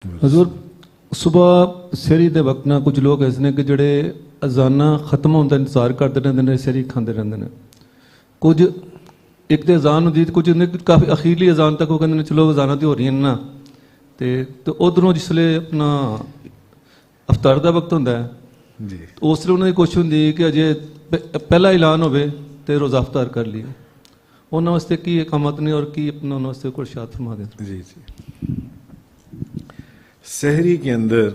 حضور صبح سحری دے وقت نہ کچھ لوگ ایسے نے کہ جڑے اذانہ ختم ہونے کا انتظار کرتے رہتے ہیں، سحری کھاندے رہتے ہیں. کچھ ایک تو اذان ہوتی کچھ کافی اخیرلی اذان تک وہ کہتے چلو اذانہ تو ہو رہی ہیں نا تو ادھروں جسلے اپنا افطار دا وقت ہوتا ہے جی اس لیے انہوں کی کوشش ہوتی کہ اجے پہلا اعلان ہوئے تو روزہ افطار کر لیے. انہوں واسطے کی اقامت نے اور کی اپنا انہوں واسطے کوئی ارشاد فرما دیں. جی جی سحری کے اندر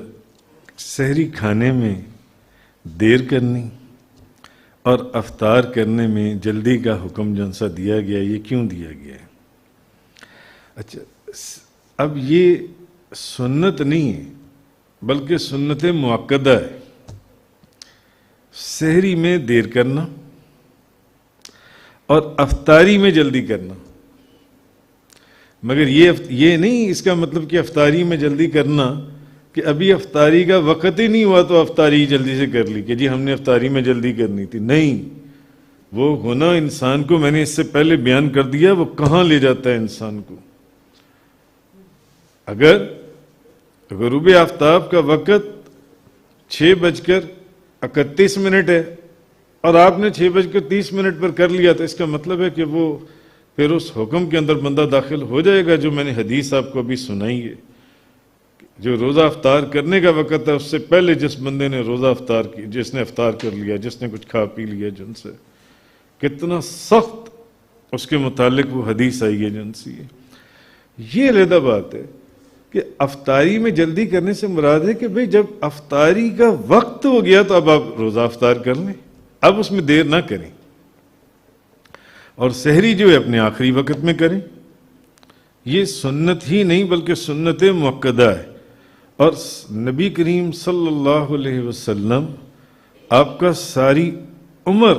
سحری کھانے میں دیر کرنی اور افطار کرنے میں جلدی کا حکم جو سا دیا گیا یہ کیوں دیا گیا ہے؟ اچھا اب یہ سنت نہیں ہے بلکہ سنت مؤکدہ ہے. سحری میں دیر کرنا اور افطاری میں جلدی کرنا، مگر یہ نہیں اس کا مطلب کہ افطاری میں جلدی کرنا کہ ابھی افطاری کا وقت ہی نہیں ہوا تو افطاری جلدی سے کر لی کہ جی ہم نے افطاری میں جلدی کرنی تھی. نہیں، وہ ہونا انسان کو میں نے اس سے پہلے بیان کر دیا وہ کہاں لے جاتا ہے انسان کو. اگر غروب آفتاب کا وقت 6:31 ہے اور آپ نے 6:30 پر کر لیا تو اس کا مطلب ہے کہ وہ پھر اس حکم کے اندر بندہ داخل ہو جائے گا جو میں نے حدیث آپ کو ابھی سنائی ہے. جو روزہ افطار کرنے کا وقت ہے اس سے پہلے جس بندے نے روزہ افطار کی، جس نے افطار کر لیا، جس نے کچھ کھا پی لیا جن سے، کتنا سخت اس کے متعلق وہ حدیث آئی ہے جن سے. یہ علیحدہ بات ہے کہ افطاری میں جلدی کرنے سے مراد ہے کہ بھئی جب افطاری کا وقت ہو گیا تو اب آپ روزہ افطار کر لیں، اب اس میں دیر نہ کریں. اور سحری جو ہے اپنے آخری وقت میں کریں. یہ سنت ہی نہیں بلکہ سنت مؤکدہ ہے. اور نبی کریم صلی اللہ علیہ وسلم آپ کا ساری عمر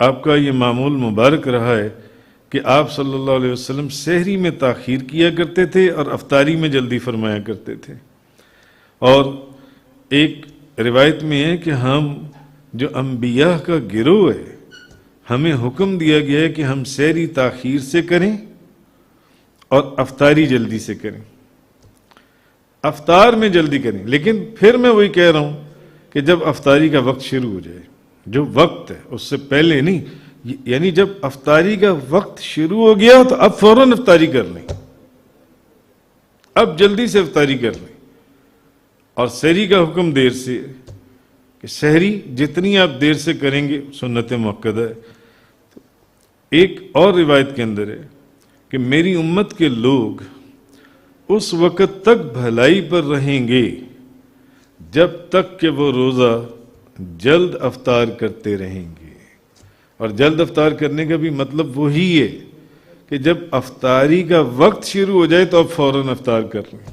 آپ کا یہ معمول مبارک رہا ہے کہ آپ صلی اللہ علیہ وسلم سحری میں تاخیر کیا کرتے تھے اور افطاری میں جلدی فرمایا کرتے تھے. اور ایک روایت میں ہے کہ ہم جو انبیاء کا گروہ ہے ہمیں حکم دیا گیا ہے کہ ہم سحری تاخیر سے کریں اور افطاری جلدی سے کریں. افطار میں جلدی کریں، لیکن پھر میں وہی کہہ رہا ہوں کہ جب افطاری کا وقت شروع ہو جائے، جو وقت ہے اس سے پہلے نہیں، یعنی جب افطاری کا وقت شروع ہو گیا تو اب فوراً افطاری کر لیں، اب جلدی سے افطاری کر لیں. اور سحری کا حکم دیر سے کہ سحری جتنی آپ دیر سے کریں گے سنت مؤکدہ ہے. ایک اور روایت کے اندر ہے کہ میری امت کے لوگ اس وقت تک بھلائی پر رہیں گے جب تک کہ وہ روزہ جلد افطار کرتے رہیں گے. اور جلد افطار کرنے کا بھی مطلب وہی ہے کہ جب افطاری کا وقت شروع ہو جائے تو اب فوراً افطار کر لیں.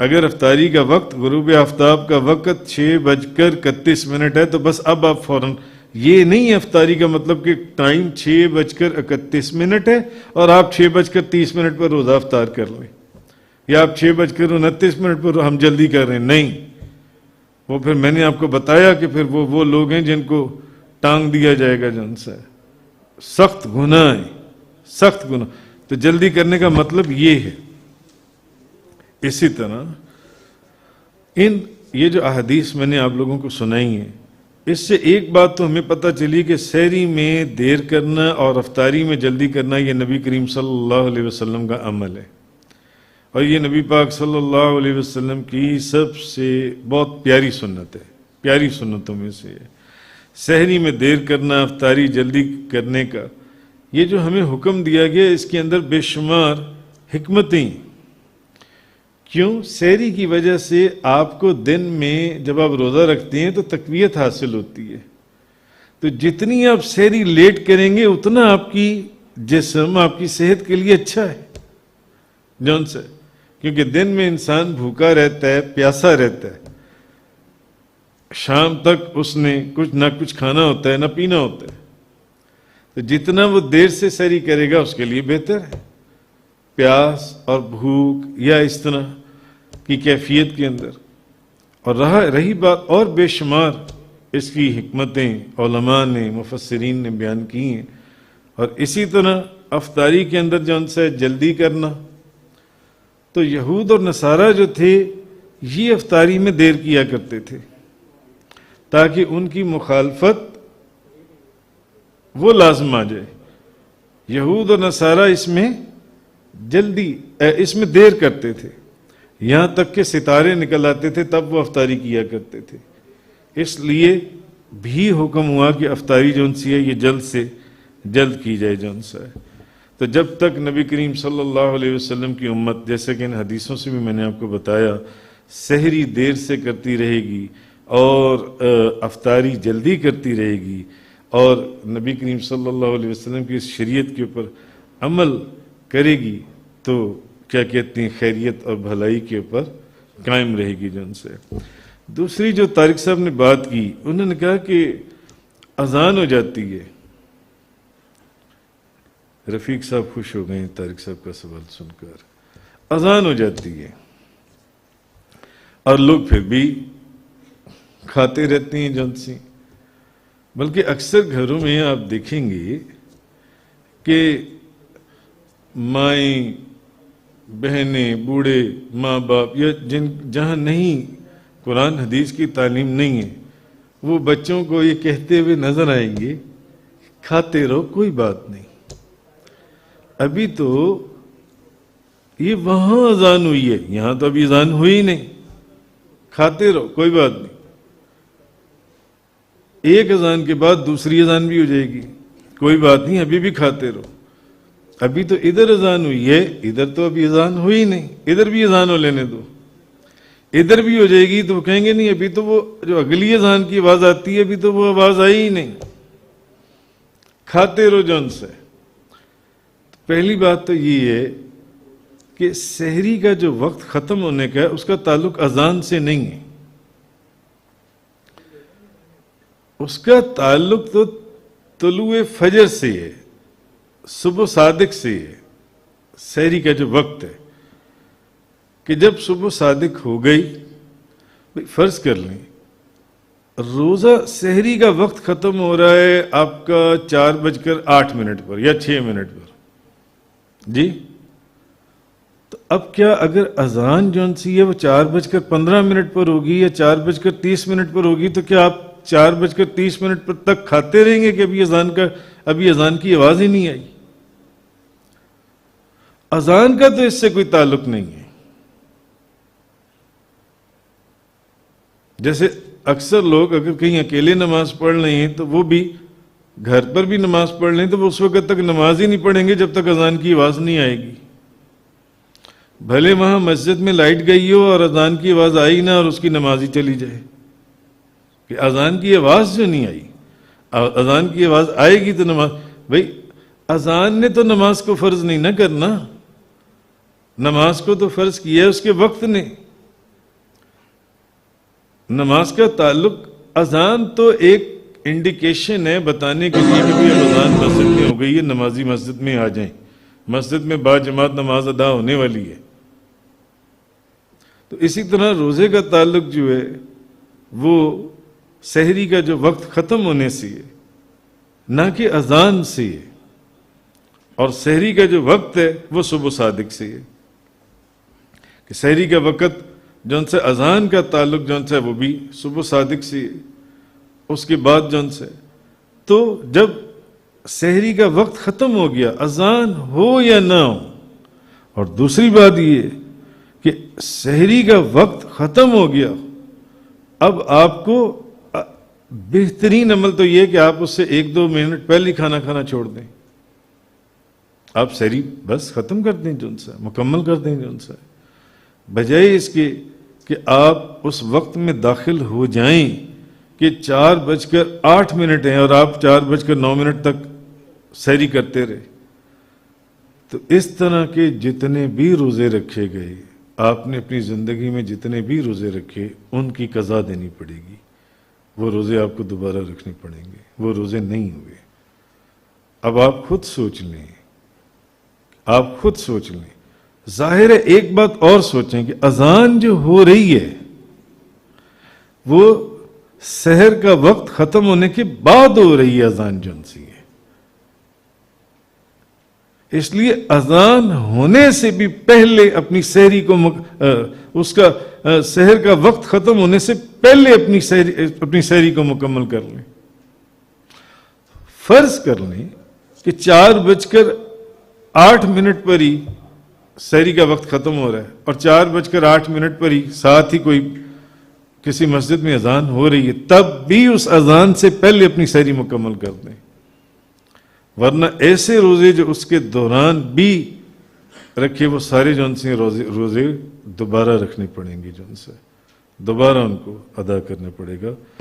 اگر افطاری کا وقت غروب آفتاب کا وقت 6:31 ہے تو بس اب آپ فوراً، یہ نہیں افطاری کا مطلب کہ ٹائم 6:31 ہے اور آپ 6:30 پر روزہ افطار کر لیں، یا آپ 6:29 پر ہم جلدی کر رہے ہیں. نہیں، وہ پھر میں نے آپ کو بتایا کہ پھر وہ لوگ ہیں جن کو ٹانگ دیا جائے گا جن سے. سخت گناہ ہے، سخت گناہ. تو جلدی کرنے کا مطلب یہ ہے. اسی طرح یہ جو احادیث میں نے آپ لوگوں کو سنائی ہیں اس سے ایک بات تو ہمیں پتہ چلی کہ سحری میں دیر کرنا اور افطاری میں جلدی کرنا یہ نبی کریم صلی اللہ علیہ وسلم کا عمل ہے. اور یہ نبی پاک صلی اللہ علیہ وسلم کی سب سے بہت پیاری سنت ہے، پیاری سنتوں میں سے ہے. سحری میں دیر کرنا، افطاری جلدی کرنے کا یہ جو ہمیں حکم دیا گیا اس کے اندر بے شمار حکمتیں. کیوں؟ سحری کی وجہ سے آپ کو دن میں جب آپ روزہ رکھتے ہیں تو تقویت حاصل ہوتی ہے. تو جتنی آپ سحری لیٹ کریں گے اتنا آپ کی جسم، آپ کی صحت کے لیے اچھا ہے جون سے. کیونکہ دن میں انسان بھوکا رہتا ہے، پیاسا رہتا ہے، شام تک اس نے کچھ نہ کچھ کھانا ہوتا ہے نہ پینا ہوتا ہے. تو جتنا وہ دیر سے سحری کرے گا اس کے لیے بہتر ہے. پیاس اور بھوک یا اس طرح کی کیفیت کے اندر. اور رہی بات اور بے شمار اس کی حکمتیں علماء نے، مفسرین نے بیان کی ہیں. اور اسی طرح افطاری کے اندر جو ان سے جلدی کرنا تو یہود اور نصارہ جو تھے یہ افطاری میں دیر کیا کرتے تھے تاکہ ان کی مخالفت وہ لازم آ جائے. یہود اور نصارہ اس میں دیر کرتے تھے، یہاں تک کہ ستارے نکل آتے تھے تب وہ افطاری کیا کرتے تھے. اس لیے بھی حکم ہوا کہ افطاری جو ان سی ہے یہ جلد سے جلد کی جائے جو ان سا ہے. تو جب تک نبی کریم صلی اللہ علیہ وسلم کی امت، جیسے کہ ان حدیثوں سے بھی میں نے آپ کو بتایا، سحری دیر سے کرتی رہے گی اور افطاری جلدی کرتی رہے گی اور نبی کریم صلی اللہ علیہ وسلم کی اس شریعت کے اوپر عمل کرے گی تو کیا کہتے ہیں خیریت اور بھلائی کے اوپر قائم رہے گی جو ان سے. دوسری جو طارق صاحب نے بات کی، انہوں نے کہا کہ اذان ہو جاتی ہے. رفیق صاحب خوش ہو گئے طارق صاحب کا سوال سن کر. اذان ہو جاتی ہے اور لوگ پھر بھی کھاتے رہتے ہیں جن سی. بلکہ اکثر گھروں میں آپ دیکھیں گے کہ مائیں، بہنیں، بوڑھے، ماں باپ یا جہاں نہیں قرآن حدیث کی تعلیم نہیں ہے، وہ بچوں کو یہ کہتے ہوئے نظر آئیں گے کھاتے رہو کوئی بات نہیں. ابھی تو یہ وہاں اذان ہوئی ہے، یہاں تو ابھی اذان ہوئی نہیں، کھاتے رہو کوئی بات نہیں. ایک اذان کے بعد دوسری اذان بھی ہو جائے گی، کوئی بات نہیں، ابھی بھی کھاتے رہو. ابھی تو ادھر اذان ہوئی ہے، ادھر تو ابھی اذان ہوئی نہیں، ادھر بھی اذان ہو لینے دو. ادھر بھی ہو جائے گی تو وہ کہیں گے نہیں ابھی تو وہ جو اگلی اذان کی آواز آتی ہے ابھی تو وہ آواز آئی ہی نہیں. کھاتے رہو جون سے. پہلی بات تو یہ ہے کہ سحری کا جو وقت ختم ہونے کا ہے اس کا تعلق اذان سے نہیں ہے، اس کا تعلق تو طلوع فجر سے ہے، صبح صادق سے ہے. سحری کا جو وقت ہے کہ جب صبح صادق ہو گئی، فرض کر لیں روزہ سحری کا وقت ختم ہو رہا ہے آپ کا 4:08 پر یا 6 منٹ پر جی، تو اب کیا اگر اذان جون سی ہے وہ 4:15 پر ہوگی یا 4:30 پر ہوگی تو کیا آپ 4:30 پر تک کھاتے رہیں گے کہ ابھی اذان کی آواز ہی نہیں آئی؟ اذان کا تو اس سے کوئی تعلق نہیں ہے. جیسے اکثر لوگ اگر کہیں اکیلے نماز پڑھ رہے ہیں تو وہ بھی گھر پر بھی نماز پڑھ لیں تو وہ اس وقت تک نماز ہی نہیں پڑھیں گے جب تک اذان کی آواز نہیں آئے گی. بھلے وہاں مسجد میں لائٹ گئی ہو اور اذان کی آواز آئی نہ اور اس کی نماز ہی چلی جائے، کہ اذان کی آواز جو نہیں آئی، اذان کی آواز آئے گی تو نماز. بھائی اذان نے تو نماز کو فرض نہیں نہ کرنا، نماز کو تو فرض کیا ہے اس کے وقت نے. نماز کا تعلق، اذان تو ایک انڈیکیشن ہے بتانے کے لیے کہ بھی اب اذان مسجد میں ہو گئی ہے، نمازی مسجد میں آ جائیں، مسجد میں با جماعت نماز ادا ہونے والی ہے. تو اسی طرح روزے کا تعلق جو ہے وہ سحری کا جو وقت ختم ہونے سے ہے نہ کہ اذان سے ہے، اور سحری کا جو وقت ہے وہ صبح صادق سے ہے. کہ سحری کا وقت جون سے اذان کا تعلق جون سے وہ بھی صبح صادق سے ہے. اس کے بعد جون سے تو جب سحری کا وقت ختم ہو گیا، اذان ہو یا نہ ہو. اور دوسری بات یہ کہ سحری کا وقت ختم ہو گیا، اب آپ کو بہترین عمل تو یہ کہ آپ اس سے 1-2 منٹ پہلے کھانا کھانا چھوڑ دیں. آپ سحری بس ختم کر دیں، جون سا مکمل کر دیں جون سا، بجائے اس کے کہ آپ اس وقت میں داخل ہو جائیں کہ 4:08 ہیں اور آپ 4:09 تک سحری کرتے رہے. تو اس طرح کے جتنے بھی روزے رکھے گئے، آپ نے اپنی زندگی میں جتنے بھی روزے رکھے ان کی قضا دینی پڑے گی. وہ روزے آپ کو دوبارہ رکھنے پڑیں گے، وہ روزے نہیں ہوئے. اب آپ خود سوچ لیں، آپ خود سوچ لیں. ظاہر ہے ایک بات اور سوچیں کہ اذان جو ہو رہی ہے وہ سحر کا وقت ختم ہونے کے بعد ہو رہی ہے. اذان جون سی ہے، اس لیے اذان ہونے سے بھی پہلے اپنی سحری کو اس کا سحر کا وقت ختم ہونے سے پہلے اپنی سحری کو مکمل کر لیں. فرض کر لیں کہ 4:08 پر ہی سحری کا وقت ختم ہو رہا ہے اور 4:08 پر ہی ساتھ ہی کوئی کسی مسجد میں اذان ہو رہی ہے، تب بھی اس اذان سے پہلے اپنی سحری مکمل کر دیں. ورنہ ایسے روزے جو اس کے دوران بھی رکھے، وہ سارے جو ان سے روزے دوبارہ رکھنے پڑیں گے، جو ان سے دوبارہ ان کو ادا کرنا پڑے گا.